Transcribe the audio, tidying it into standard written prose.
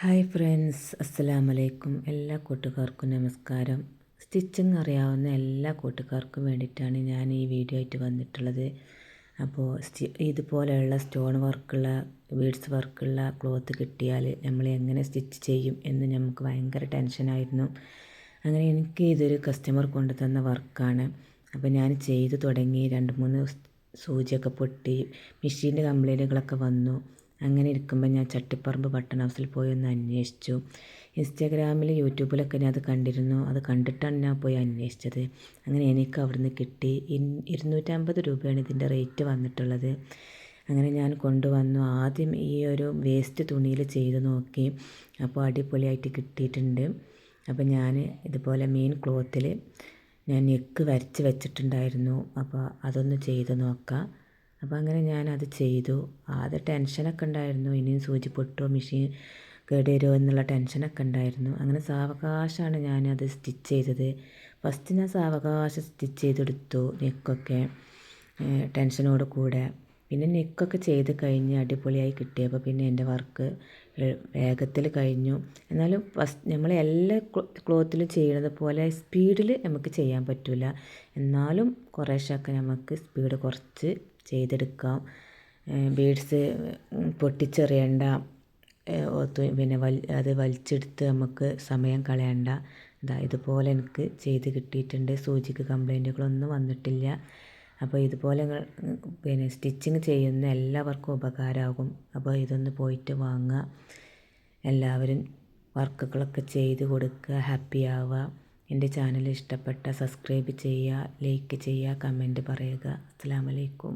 Hi friends, അസ്സലാമലൈക്കും. എല്ലാ കൂട്ടുകാർക്കും നമസ്കാരം. സ്റ്റിച്ചിങ് അറിയാവുന്ന എല്ലാ കൂട്ടുകാർക്കും വേണ്ടിയിട്ടാണ് ഞാൻ ഈ വീഡിയോ ആയിട്ട് വന്നിട്ടുള്ളത്. അപ്പോൾ ഇതുപോലെയുള്ള സ്റ്റോൺ വർക്കുള്ള ബീഡ്സ് വർക്കുള്ള ക്ലോത്ത് കിട്ടിയാൽ നമ്മൾ എങ്ങനെ സ്റ്റിച്ച് ചെയ്യും എന്ന് നമുക്ക് ഭയങ്കര ടെൻഷനായിരുന്നു. അങ്ങനെ എനിക്ക് ഇതൊരു കസ്റ്റമർ കൊണ്ടു തന്ന വർക്കാണ്. അപ്പോൾ ഞാൻ ചെയ്തു തുടങ്ങി. 2-3 സൂചിയൊക്കെ പൊട്ടി, മെഷീൻ്റെ കംപ്ലൈൻറ്റുകളൊക്കെ വന്നു. അങ്ങനെ ഇരിക്കുമ്പോൾ ഞാൻ ചട്ടിപ്പറമ്പ് ബട്ടൺ ഹൗസിൽ പോയി ഒന്ന് അന്വേഷിച്ചു. ഇൻസ്റ്റാഗ്രാമിൽ യൂട്യൂബിലൊക്കെ ഞാൻ അത് കണ്ടിരുന്നു. അത് കണ്ടിട്ടാണ് ഞാൻ പോയി അന്വേഷിച്ചത്. അങ്ങനെ എനിക്ക് അവിടുന്ന് കിട്ടി. 250 രൂപയാണ് ഇതിൻ്റെ റേറ്റ് വന്നിട്ടുള്ളത്. അങ്ങനെ ഞാൻ കൊണ്ടുവന്നു. ആദ്യം ഈ ഒരു വേസ്റ്റ് തുണിയിൽ ചെയ്ത് നോക്കി. അപ്പോൾ അടിപൊളിയായിട്ട് കിട്ടിയിട്ടുണ്ട്. അപ്പോൾ ഞാൻ ഇതുപോലെ മെയിൻ ക്ലോത്തിൽ ഞാൻ നെക്ക് വരച്ച് വെച്ചിട്ടുണ്ടായിരുന്നു. അപ്പോൾ അതൊന്ന് ചെയ്ത് നോക്കാം. അപ്പോൾ അങ്ങനെ ഞാനത് ചെയ്തു. ആദ്യം ടെൻഷനൊക്കെ ഉണ്ടായിരുന്നു. ഇനിയും സൂചി പൊട്ടുമോ, മെഷീൻ കേടുവരുമോ എന്നുള്ള ടെൻഷനൊക്കെ ഉണ്ടായിരുന്നു. അങ്ങനെ സാവകാശമാണ് ഞാനത് സ്റ്റിച്ച് ചെയ്തത്. ഫസ്റ്റ് ഞാൻ സാവകാശം സ്റ്റിച്ച് ചെയ്തെടുത്തു നെക്കൊക്കെ ടെൻഷനോട് കൂടെ. പിന്നെ നെക്കൊക്കെ ചെയ്ത് കഴിഞ്ഞ് അടിപൊളിയായി കിട്ടിയപ്പോൾ പിന്നെ എൻ്റെ വർക്ക് വേഗത്തിൽ കഴിഞ്ഞു. എന്നാലും ഫസ്റ്റ് നമ്മൾ എല്ലാ ക്ലോത്തിലും ചെയ്യുന്നത് പോലെ സ്പീഡിൽ നമുക്ക് ചെയ്യാൻ പറ്റില്ല. എന്നാലും കുറേശ്ശൊക്കെ നമുക്ക് സ്പീഡ് കുറച്ച് ചെയ്തെടുക്കാം. ബീഡ്സ് പൊട്ടിച്ചെറിയണ്ട, പിന്നെ അത് വലിച്ചെടുത്ത് നമുക്ക് സമയം കളയണ്ട. ഇതുപോലെ എനിക്ക് ചെയ്ത് കിട്ടിയിട്ടുണ്ട്. സൂചിക്ക് കംപ്ലൈൻറ്റുകളൊന്നും വന്നിട്ടില്ല. അപ്പോൾ ഇതുപോലെ പിന്നെ സ്റ്റിച്ചിങ് ചെയ്യുന്ന എല്ലാവർക്കും ഉപകാരമാകും. അപ്പോൾ ഇതൊന്ന് പോയിട്ട് വാങ്ങുക. എല്ലാവരും വർക്കുകളൊക്കെ ചെയ്ത് കൊടുക്കുക, ഹാപ്പി ആവുക. എൻ്റെ ചാനൽ ഇഷ്ടപ്പെട്ട സബ്സ്ക്രൈബ് ചെയ്യുക, ലൈക്ക് ചെയ്യുക, കമൻറ്റ് പറയുക. അസ്സലാമു അലൈക്കും.